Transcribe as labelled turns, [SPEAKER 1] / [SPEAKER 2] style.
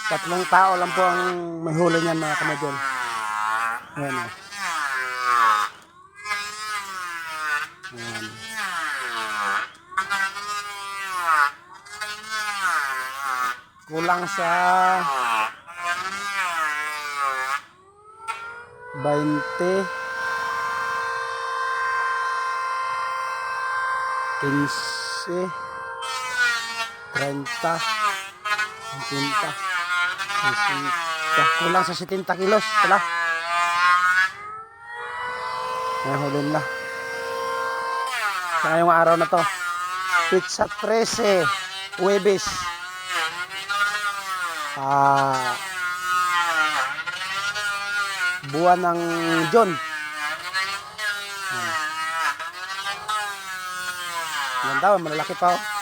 [SPEAKER 1] Tatlong tao lang po ang may huli niyan mga kamidol. Ayan o. Ayan. Kulang sa 20, 15, 30, 50, 60. Kulang sa 70 kilos. Pala. Ayan, hulin na. Sa ngayong araw na to. Pizza 13, Huwebes. Buwan ng June. Ganda, malalaki pa oh.